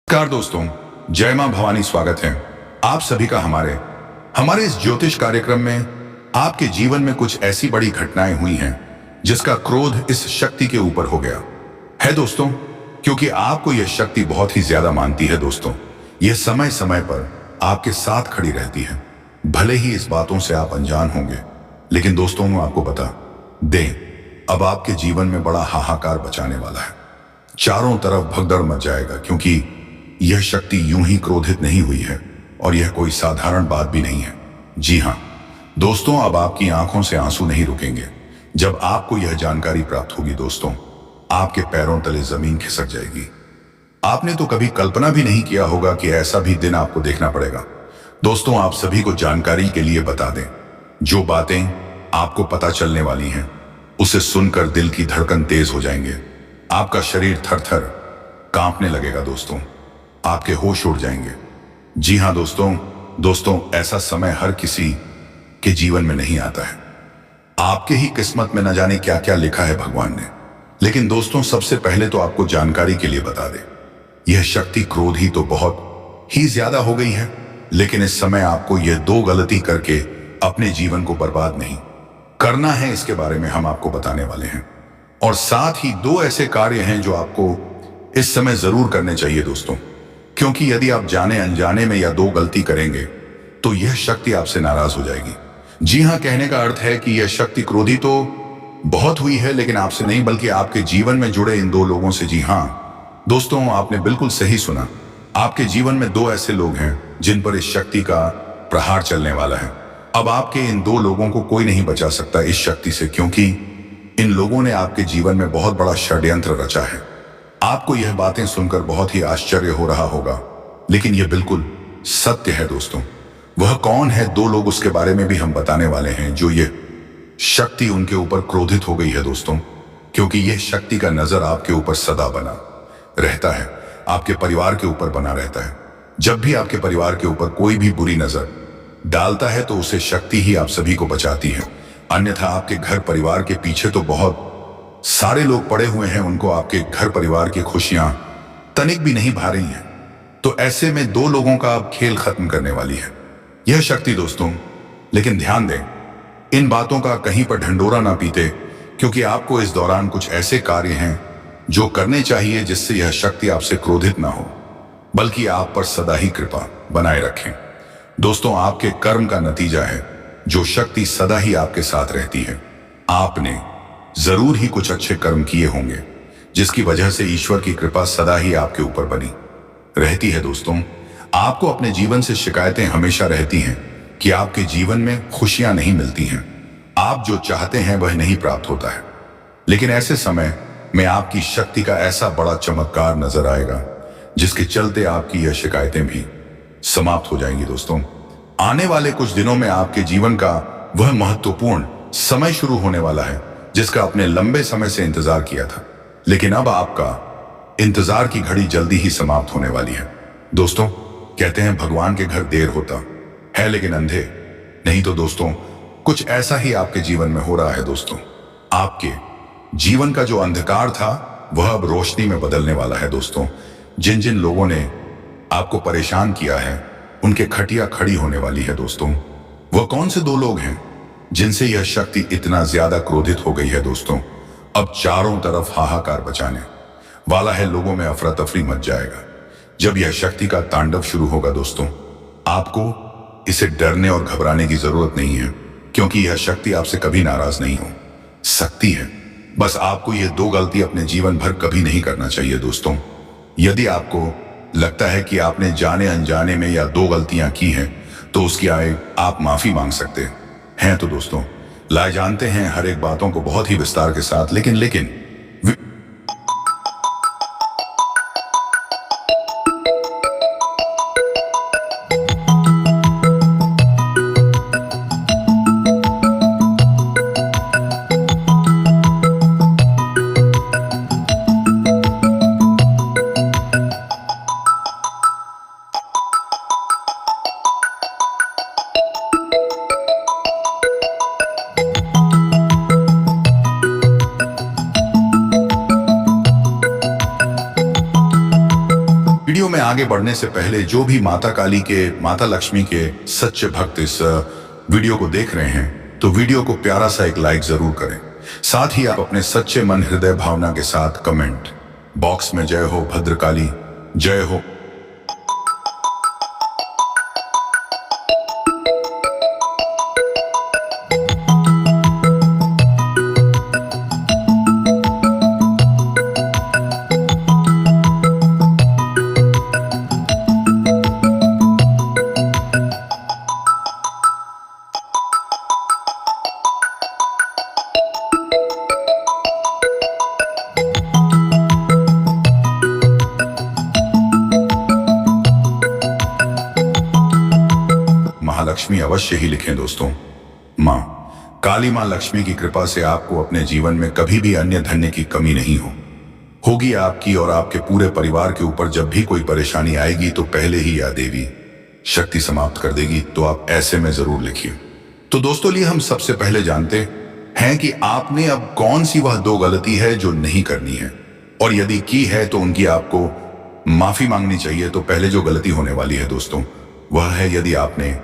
नमस्कार दोस्तों, जय मां भवानी। स्वागत है आप सभी का हमारे हमारे इस ज्योतिष कार्यक्रम में। आपके जीवन में कुछ ऐसी बड़ी घटनाएं हुई हैं जिसका क्रोध इस शक्ति के ऊपर हो गया है दोस्तों, क्योंकि आपको यह शक्ति बहुत ही ज्यादा मानती है दोस्तों। यह समय समय पर आपके साथ खड़ी रहती है। भले ही इस बातों से आप अनजान होंगे, लेकिन दोस्तों मैं आपको बता दें, अब आपके जीवन में बड़ा हाहाकार बचाने वाला है। चारों तरफ भगदड़ मच जाएगा, क्योंकि यह शक्ति यूं ही क्रोधित नहीं हुई है और यह कोई साधारण बात भी नहीं है। जी हां दोस्तों, अब आपकी आंखों से आंसू नहीं रुकेंगे। जब आपको यह जानकारी प्राप्त होगी दोस्तों, आपके पैरों तले जमीन खिसक जाएगी। आपने तो कभी कल्पना भी नहीं किया होगा कि ऐसा भी दिन आपको देखना पड़ेगा। दोस्तों, आप सभी को जानकारी के लिए बता दें, जो बातें आपको पता चलने वाली हैं उसे सुनकर दिल की धड़कन तेज हो जाएंगे। आपका शरीर थर थर कांपने लगेगा दोस्तों, आपके होश उड़ जाएंगे। जी हां दोस्तों, ऐसा समय हर किसी के जीवन में नहीं आता है। आपके ही किस्मत में न जाने क्या क्या लिखा है भगवान ने। लेकिन दोस्तों, सबसे पहले तो आपको जानकारी के लिए बता दें, यह शक्ति क्रोधी तो बहुत ही ज्यादा हो गई है, लेकिन इस समय आपको यह दो गलती करके अपने जीवन को बर्बाद नहीं करना है। इसके बारे में हम आपको बताने वाले हैं, और साथ ही दो ऐसे कार्य हैं जो आपको इस समय जरूर करने चाहिए दोस्तों, क्योंकि यदि आप जाने अनजाने में या दो गलती करेंगे तो यह शक्ति आपसे नाराज हो जाएगी। जी हां, कहने का अर्थ है कि यह शक्ति क्रोधी तो बहुत हुई है, लेकिन आपसे नहीं बल्कि आपके जीवन में जुड़े इन दो लोगों से। जी हां दोस्तों, आपने बिल्कुल सही सुना। आपके जीवन में दो ऐसे लोग हैं जिन पर इस शक्ति का प्रहार चलने वाला है। अब आपके इन दो लोगों को कोई नहीं बचा सकता इस शक्ति से, क्योंकि इन लोगों ने आपके जीवन में बहुत बड़ा षड्यंत्र रचा है। आपको यह बातें सुनकर बहुत ही आश्चर्य हो रहा होगा, लेकिन यह बिल्कुल सत्य है दोस्तों। वह कौन है दो लोग, उसके बारे में भी हम बताने वाले हैं, जो यह शक्ति उनके ऊपर क्रोधित हो गई है दोस्तों, क्योंकि यह शक्ति का नजर आपके ऊपर सदा बना रहता है, आपके परिवार के ऊपर बना रहता है। जब भी आपके परिवार के ऊपर कोई भी बुरी नजर डालता है तो उसे शक्ति ही आप सभी को बचाती है। अन्यथा आपके घर परिवार के पीछे तो बहुत सारे लोग पड़े हुए हैं, उनको आपके घर परिवार की खुशियां तनिक भी नहीं भा रही हैं। तो ऐसे में दो लोगों का अब खेल खत्म करने वाली है यह शक्ति दोस्तों। लेकिन ध्यान दें, इन बातों का कहीं पर ढंढोरा ना पीते, क्योंकि आपको इस दौरान कुछ ऐसे कार्य हैं जो करने चाहिए जिससे यह शक्ति आपसे क्रोधित ना हो, बल्कि आप पर सदा ही कृपा बनाए रखें। दोस्तों, आपके कर्म का नतीजा है जो शक्ति सदा ही आपके साथ रहती है। आपने जरूर ही कुछ अच्छे कर्म किए होंगे, जिसकी वजह से ईश्वर की कृपा सदा ही आपके ऊपर बनी रहती है दोस्तों। आपको अपने जीवन से शिकायतें हमेशा रहती हैं कि आपके जीवन में खुशियां नहीं मिलती हैं, आप जो चाहते हैं वह नहीं प्राप्त होता है। लेकिन ऐसे समय में आपकी शक्ति का ऐसा बड़ा चमत्कार नजर आएगा, जिसके चलते आपकी यह शिकायतें भी समाप्त हो जाएंगी दोस्तों। आने वाले कुछ दिनों में आपके जीवन का वह महत्वपूर्ण समय शुरू होने वाला है जिसका आपने लंबे समय से इंतजार किया था, लेकिन अब आपका इंतजार की घड़ी जल्दी ही समाप्त होने वाली है दोस्तों। कहते हैं भगवान के घर देर होता है लेकिन अंधे नहीं। तो दोस्तों, कुछ ऐसा ही आपके जीवन में हो रहा है दोस्तों। आपके जीवन का जो अंधकार था वह अब रोशनी में बदलने वाला है दोस्तों। जिन जिन लोगों ने आपको परेशान किया है उनके खटिया खड़ी होने वाली है दोस्तों। वह कौन से दो लोग हैं जिनसे यह शक्ति इतना ज्यादा क्रोधित हो गई है दोस्तों? अब चारों तरफ हाहाकार बचाने वाला है, लोगों में अफरा तफरी मच जाएगा जब यह शक्ति का तांडव शुरू होगा दोस्तों। आपको इसे डरने और घबराने की जरूरत नहीं है, क्योंकि यह शक्ति आपसे कभी नाराज नहीं हो सकती है। बस आपको यह दो गलती अपने जीवन भर कभी नहीं करना चाहिए दोस्तों। यदि आपको लगता है कि आपने जाने अनजाने में या दो गलतियां की हैं, तो उसकी आप माफी मांग सकते हैं। तो दोस्तों, लाए जानते हैं हर एक बातों को बहुत ही विस्तार के साथ, लेकिन आगे बढ़ने से पहले जो भी माता काली के, माता लक्ष्मी के सच्चे भक्त इस वीडियो को देख रहे हैं तो वीडियो को प्यारा सा एक लाइक जरूर करें। साथ ही आप अपने सच्चे मन हृदय भावना के साथ कमेंट बॉक्स में जय हो भद्रकाली, जय हो। महालक्ष्मी अवश्य ही लिखें दोस्तों। माँ काली, माँ लक्ष्मी की कृपा से आपको अपने जीवन में कभी भी अन्य धन्य की कमी नहीं होगी आपकी और आपके पूरे परिवार के ऊपर जब भी कोई परेशानी आएगी तो पहले ही यह देवी शक्ति समाप्त कर देगी। तो आप ऐसे में जरूर लिखिए। तो दोस्तों लिए हम सबसे पहले जानते हैं कि आपने अब कौन सी वह दो गलती है जो नहीं करनी है, और यदि की है तो उनकी आपको माफी मांगनी चाहिए। तो पहले जो गलती होने वाली है दोस्तों वह है यदि आपने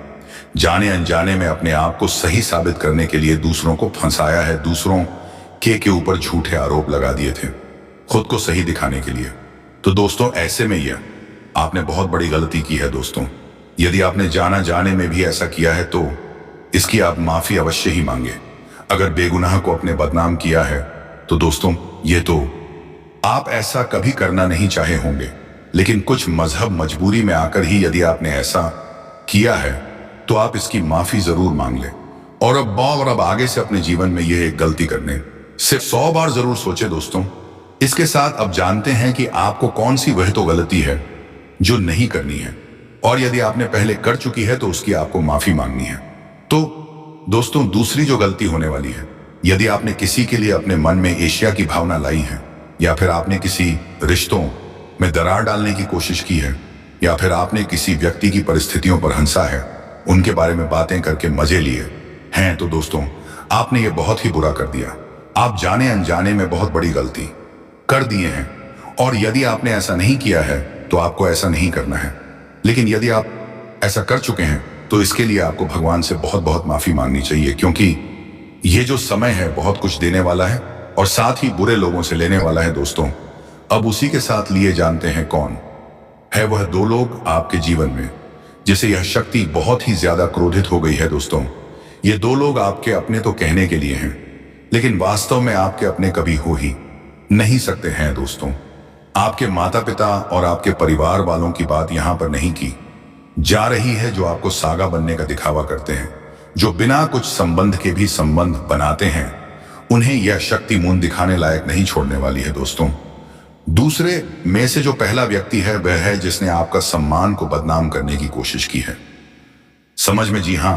जाने अनजाने में अपने आप को सही साबित करने के लिए दूसरों को फंसाया है, दूसरों के ऊपर झूठे आरोप लगा दिए थे खुद को सही दिखाने के लिए। तो दोस्तों ऐसे में यह आपने बहुत बड़ी गलती की है दोस्तों। यदि आपने जाना जाने में भी ऐसा किया है तो इसकी आप माफी अवश्य ही मांगे। अगर बेगुनाह को अपने बदनाम किया है तो दोस्तों ये तो आप ऐसा कभी करना नहीं चाहे होंगे, लेकिन कुछ मजहब मजबूरी में आकर ही यदि आपने ऐसा किया है तो आप इसकी माफी जरूर मांग लें। और अब आगे से अपने जीवन में यह एक गलती करने सिर्फ 100 बार जरूर सोचे दोस्तों। इसके साथ अब जानते हैं कि आपको कौन सी वह तो गलती है जो नहीं करनी है, और यदि आपने पहले कर चुकी है तो उसकी आपको माफी मांगनी है। तो दोस्तों दूसरी जो गलती होने वाली है, यदि आपने किसी के लिए अपने मन में ईर्ष्या की भावना लाई है, या फिर आपने किसी रिश्तों में दरार डालने की कोशिश की है, या फिर आपने किसी व्यक्ति की परिस्थितियों पर हंसा है, उनके बारे में बातें करके मजे लिए हैं, तो दोस्तों आपने ये बहुत ही बुरा कर दिया। आप जाने अनजाने में बहुत बड़ी गलती कर दिए हैं, और यदि आपने ऐसा नहीं किया है तो आपको ऐसा नहीं करना है। लेकिन यदि आप ऐसा कर चुके हैं तो इसके लिए आपको भगवान से बहुत बहुत माफी मांगनी चाहिए, क्योंकि ये जो समय है बहुत कुछ देने वाला है और साथ ही बुरे लोगों से लेने वाला है दोस्तों। अब उसी के साथ लिए जानते हैं कौन है वह दो लोग आपके जीवन में जिसे यह शक्ति बहुत ही ज्यादा क्रोधित हो गई है दोस्तों। ये दो लोग आपके अपने तो कहने के लिए हैं, लेकिन वास्तव में आपके अपने कभी हो ही नहीं सकते हैं दोस्तों। आपके माता पिता और आपके परिवार वालों की बात यहां पर नहीं की जा रही है, जो आपको सागा बनने का दिखावा करते हैं, जो बिना कुछ संबंध के भी संबंध बनाते हैं, उन्हें यह शक्ति मुंह दिखाने लायक नहीं छोड़ने वाली है दोस्तों। दूसरे में से जो पहला व्यक्ति है वह है जिसने आपका सम्मान को बदनाम करने की कोशिश की है। समझ में, जी हां,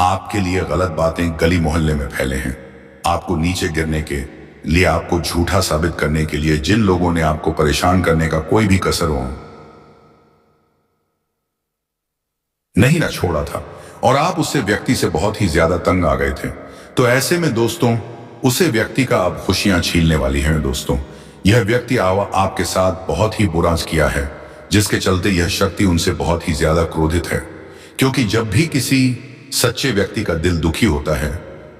आपके लिए गलत बातें गली मोहल्ले में फैले हैं। आपको नीचे गिरने के लिए, आपको झूठा साबित करने के लिए जिन लोगों ने आपको परेशान करने का कोई भी कसर हो नहीं ना छोड़ा था, और आप उससे व्यक्ति से बहुत ही ज्यादा तंग आ गए थे। तो ऐसे में दोस्तों उसे व्यक्ति का अब खुशियां छीनने वाली हैं दोस्तों। यह व्यक्ति आपके साथ बहुत ही बुरा किया है, जिसके चलते यह शक्ति उनसे बहुत ही ज्यादा क्रोधित है, क्योंकि जब भी किसी सच्चे व्यक्ति का दिल दुखी होता है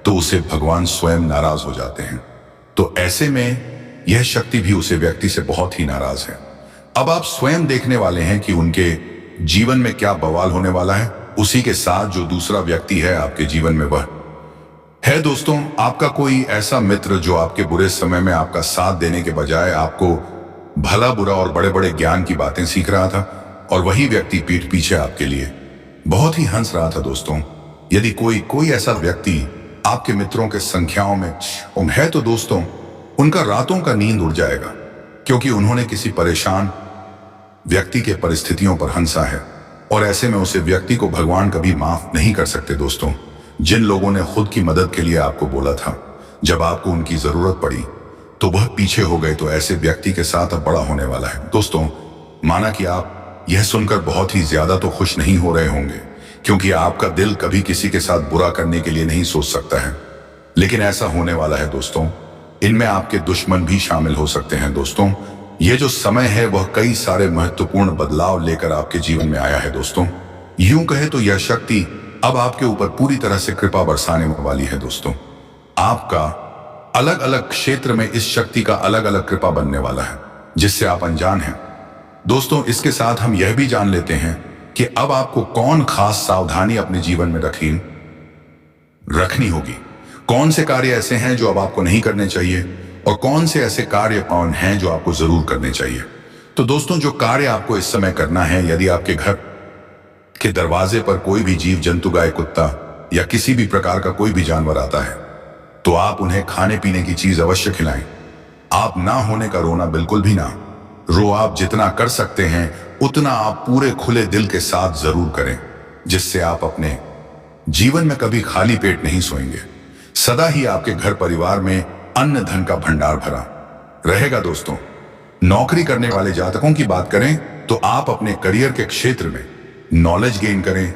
तो उसे भगवान स्वयं नाराज हो जाते हैं। तो ऐसे में यह शक्ति भी उसे व्यक्ति से बहुत ही नाराज है। अब आप स्वयं देखने वाले हैं कि उनके जीवन में क्या बवाल होने वाला है। उसी के साथ जो दूसरा व्यक्ति है आपके जीवन में वह है दोस्तों आपका कोई ऐसा मित्र जो आपके बुरे समय में आपका साथ देने के बजाय आपको भला बुरा और बड़े बड़े ज्ञान की बातें सीख रहा था, और वही व्यक्ति पीठ पीछे आपके लिए बहुत ही हंस रहा था दोस्तों। यदि कोई ऐसा व्यक्ति आपके मित्रों के संख्याओं में है तो दोस्तों उनका रातों का नींद उड़ जाएगा, क्योंकि उन्होंने किसी परेशान व्यक्ति के परिस्थितियों पर हंसा है, और ऐसे में उसे व्यक्ति को भगवान कभी माफ नहीं कर सकते दोस्तों। जिन लोगों ने खुद की मदद के लिए आपको बोला था, जब आपको उनकी जरूरत पड़ी तो वह पीछे हो गए, तो ऐसे व्यक्ति के साथ अब बड़ा होने वाला है दोस्तों। माना कि आप यह सुनकर बहुत ही ज्यादा तो खुश नहीं हो रहे होंगे, क्योंकि आपका दिल कभी किसी के साथ बुरा करने के लिए नहीं सोच सकता है, लेकिन ऐसा होने वाला है दोस्तों। इनमें आपके दुश्मन भी शामिल हो सकते हैं दोस्तों। ये जो समय है वह कई सारे महत्वपूर्ण बदलाव लेकर आपके जीवन में आया है दोस्तों। यूं कहे तो यह शक्ति अब आपके ऊपर पूरी तरह से कृपा बरसाने वाली है दोस्तों। आपका अलग अलग क्षेत्र में इस शक्ति का अलग अलग कृपा बनने वाला है जिससे आप अनजान हैं दोस्तों। इसके साथ हम यह भी जान लेते हैं कि अब आपको कौन खास सावधानी अपने जीवन में रखनी होगी। कौन से कार्य ऐसे हैं जो अब आपको नहीं करने चाहिए और कौन से ऐसे कार्य कौन हैं जो आपको जरूर करने चाहिए। तो दोस्तों, जो कार्य आपको इस समय करना है, यदि आपके घर के दरवाजे पर कोई भी जीव जंतु, गाय, कुत्ता या किसी भी प्रकार का कोई भी जानवर आता है तो आप उन्हें खाने पीने की चीज अवश्य खिलाएं। आप ना होने का रोना बिल्कुल भी ना रो। आप जितना कर सकते हैं उतना आप पूरे खुले दिल के साथ जरूर करें, जिससे आप अपने जीवन में कभी खाली पेट नहीं सोएंगे। सदा ही आपके घर परिवार में अन्न धन का भंडार भरा रहेगा दोस्तों। नौकरी करने वाले जातकों की बात करें तो आप अपने करियर के क्षेत्र में नॉलेज गेन करें,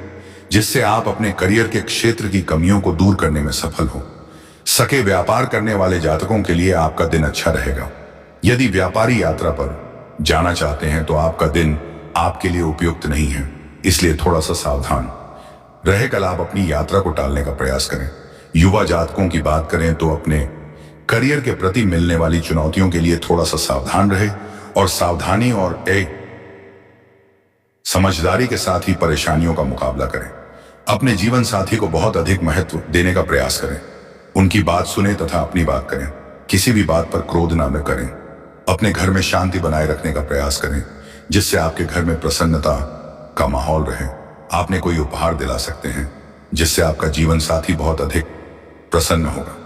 जिससे आप अपने करियर के क्षेत्र की कमियों को दूर करने में सफल हो सके। व्यापार करने वाले जातकों के लिए आपका दिन अच्छा रहेगा। यदि व्यापारी यात्रा पर जाना चाहते हैं तो आपका दिन आपके लिए उपयुक्त नहीं है, इसलिए थोड़ा सा सावधान रहे। कल आप अपनी यात्रा को टालने का प्रयास करें। युवा जातकों की बात करें तो अपने करियर के प्रति मिलने वाली चुनौतियों के लिए थोड़ा सा सावधान रहे और सावधानी और समझदारी के साथ ही परेशानियों का मुकाबला करें। अपने जीवन साथी को बहुत अधिक महत्व देने का प्रयास करें। उनकी बात सुने तथा अपनी बात करें। किसी भी बात पर क्रोध न करें। अपने घर में शांति बनाए रखने का प्रयास करें, जिससे आपके घर में प्रसन्नता का माहौल रहे। आपने कोई उपहार दिला सकते हैं जिससे आपका जीवन साथी बहुत अधिक प्रसन्न होगा।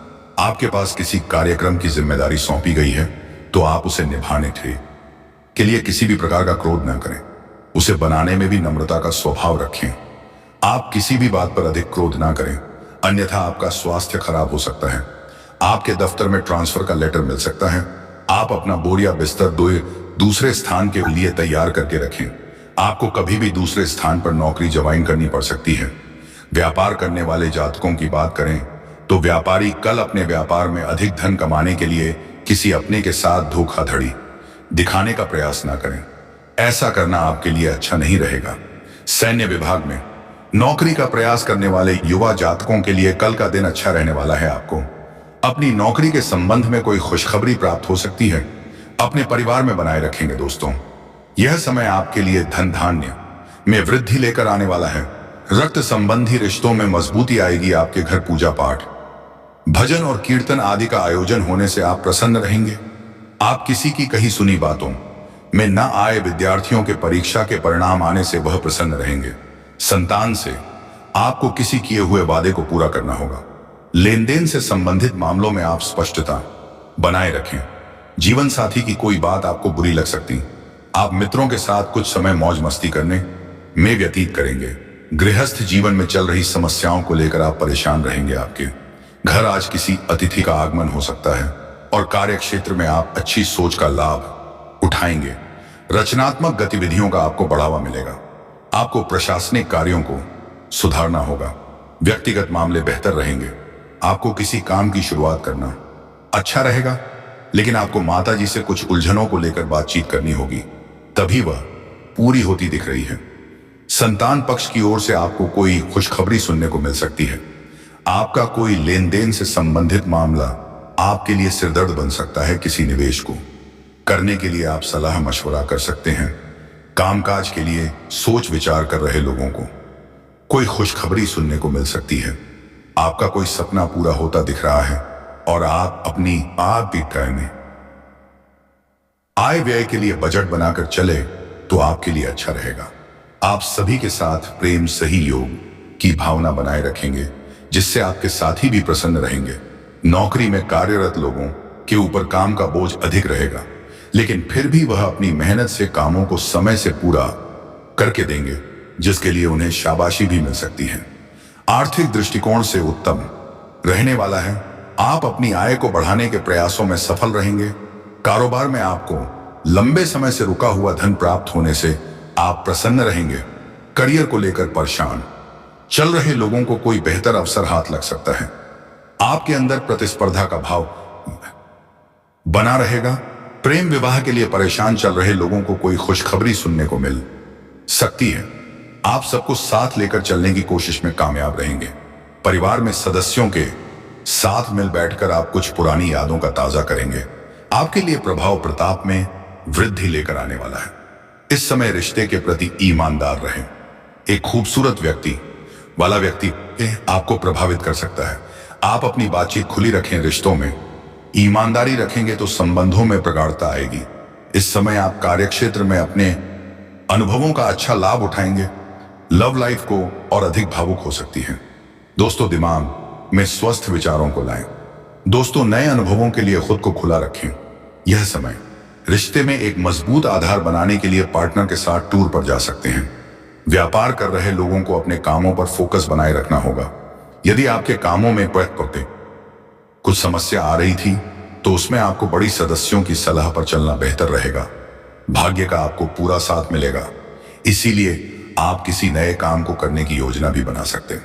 आपके पास किसी कार्यक्रम की जिम्मेदारी सौंपी गई है तो आप उसे निभाने के लिए किसी भी प्रकार का क्रोध न करें। उसे बनाने में भी नम्रता का स्वभाव रखें। आप किसी भी बात पर अधिक क्रोध ना करें, अन्यथा आपका स्वास्थ्य खराब हो सकता है। आपके दफ्तर में ट्रांसफर का लेटर मिल सकता है। आप अपना बोरिया बिस्तर दूसरे स्थान के लिए तैयार करके रखें। आपको कभी भी दूसरे स्थान पर नौकरी ज्वाइन करनी पड़ सकती है। व्यापार करने वाले जातकों की बात करें तो व्यापारी कल अपने व्यापार में अधिक धन कमाने के लिए किसी अपने के साथ धोखाधड़ी दिखाने का प्रयास ना करें। ऐसा करना आपके लिए अच्छा नहीं रहेगा। सैन्य विभाग में नौकरी का प्रयास करने वाले युवा जातकों के लिए कल का दिन अच्छा रहने वाला है। आपको अपनी नौकरी के संबंध में कोई खुशखबरी प्राप्त हो सकती है। अपने परिवार में बनाए रखेंगे दोस्तों। यह समय आपके लिए धन धान्य में वृद्धि लेकर आने वाला है। रक्त संबंधी रिश्तों में मजबूती आएगी। आपके घर पूजा पाठ, भजन और कीर्तन आदि का आयोजन होने से आप प्रसन्न रहेंगे। आप किसी की कही सुनी बातों में न आए विद्यार्थियों के परीक्षा के परिणाम आने से वह प्रसन्न रहेंगे। संतान से आपको किसी किए हुए वादे को पूरा करना होगा। लेन देन से संबंधित मामलों में आप स्पष्टता बनाए रखें। जीवन साथी की कोई बात आपको बुरी लग सकती। आप मित्रों के साथ कुछ समय मौज मस्ती करने में व्यतीत करेंगे। गृहस्थ जीवन में चल रही समस्याओं को लेकर आप परेशान रहेंगे। आपके घर आज किसी अतिथि का आगमन हो सकता है और कार्य क्षेत्र में आप अच्छी सोच का लाभ उठाएंगे। रचनात्मक गतिविधियों का आपको बढ़ावा मिलेगा। आपको प्रशासनिक कार्यों को सुधारना होगा। व्यक्तिगत मामले बेहतर रहेंगे। आपको किसी काम की शुरुआत करना अच्छा रहेगा, लेकिन आपको माताजी से कुछ उलझनों को लेकर बातचीत करनी होगी, तभी वह पूरी होती दिख रही है। संतान पक्ष की ओर से आपको कोई खुशखबरी सुनने को मिल सकती है। आपका कोई लेन देन से संबंधित मामला आपके लिए सिरदर्द बन सकता है। किसी निवेश को करने के लिए आप सलाह मशवरा कर सकते हैं। कामकाज के लिए सोच विचार कर रहे लोगों को कोई खुशखबरी सुनने को मिल सकती है। आपका कोई सपना पूरा होता दिख रहा है और आप अपनी में आय व्यय के लिए बजट बनाकर चले तो आपके लिए अच्छा रहेगा। आप सभी के साथ प्रेम सहयोग की भावना बनाए रखेंगे, जिससे आपके साथी भी प्रसन्न रहेंगे। नौकरी में कार्यरत लोगों के ऊपर काम का बोझ अधिक रहेगा, लेकिन फिर भी वह अपनी मेहनत से कामों को समय से पूरा करके देंगे, जिसके लिए उन्हें शाबाशी भी मिल सकती है। आर्थिक दृष्टिकोण से उत्तम रहने वाला है। आप अपनी आय को बढ़ाने के प्रयासों में सफल रहेंगे। कारोबार में आपको लंबे समय से रुका हुआ धन प्राप्त होने से आप प्रसन्न रहेंगे। करियर को लेकर परेशान चल रहे लोगों को कोई बेहतर अवसर हाथ लग सकता है। आपके अंदर प्रतिस्पर्धा का भाव बना रहेगा। प्रेम विवाह के लिए परेशान चल रहे लोगों को कोई खुशखबरी सुनने को मिल सकती है। आप सबको साथ लेकर चलने की कोशिश में कामयाब रहेंगे। परिवार में सदस्यों के साथ मिल बैठकर आप कुछ पुरानी यादों का ताजा करेंगे। आपके लिए प्रभाव प्रताप में वृद्धि लेकर आने वाला है। इस समय रिश्ते के प्रति ईमानदार रहें। एक खूबसूरत व्यक्ति वाला व्यक्ति आपको प्रभावित कर सकता है। आप अपनी बातचीत खुली रखें। रिश्तों में ईमानदारी रखेंगे तो संबंधों में प्रगाढ़ता आएगी। इस समय आप कार्यक्षेत्र में अपने अनुभवों का अच्छा लाभ उठाएंगे। लव लाइफ को और अधिक भावुक हो सकती है। दोस्तों, दिमाग में स्वस्थ विचारों को लाएं। दोस्तों, नए अनुभवों के लिए खुद को खुला रखें। यह समय रिश्ते में एक मजबूत आधार बनाने के लिए पार्टनर के साथ टूर पर जा सकते हैं। व्यापार कर रहे लोगों को अपने कामों पर फोकस बनाए रखना होगा। यदि आपके कामों में कुछ समस्या आ रही थी तो उसमें आपको बड़ी सदस्यों की सलाह पर चलना बेहतर रहेगा। भाग्य का आपको पूरा साथ मिलेगा, इसीलिए आप किसी नए काम को करने की योजना भी बना सकते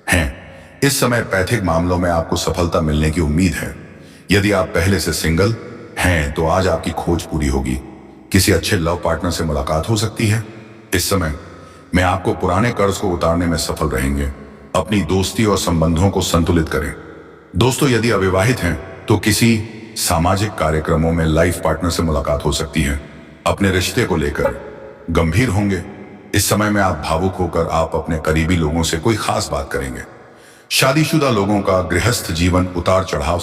हैं। इस समय पैथिक मामलों में आपको सफलता मिलने की उम्मीद है। यदि आप पहले से सिंगल हैं तो आज आपकी खोज पूरी होगी। किसी अच्छे लव पार्टनर से मुलाकात हो सकती है। इस समय में आपको पुराने कर्ज को उतारने में सफल रहेंगे। अपनी दोस्ती और संबंधों को संतुलित करें। दोस्तों, यदि अविवाहित हैं तो किसी सामाजिक कार्यक्रमों में लाइफ पार्टनर से मुलाकात हो सकती है। अपने रिश्ते को लेकर गंभीर होंगे। इस समय में आप भावुक होकर आप अपने करीबी लोगों से कोई खास बात करेंगे। शादीशुदा लोगों का गृहस्थ जीवन उतार चढ़ाव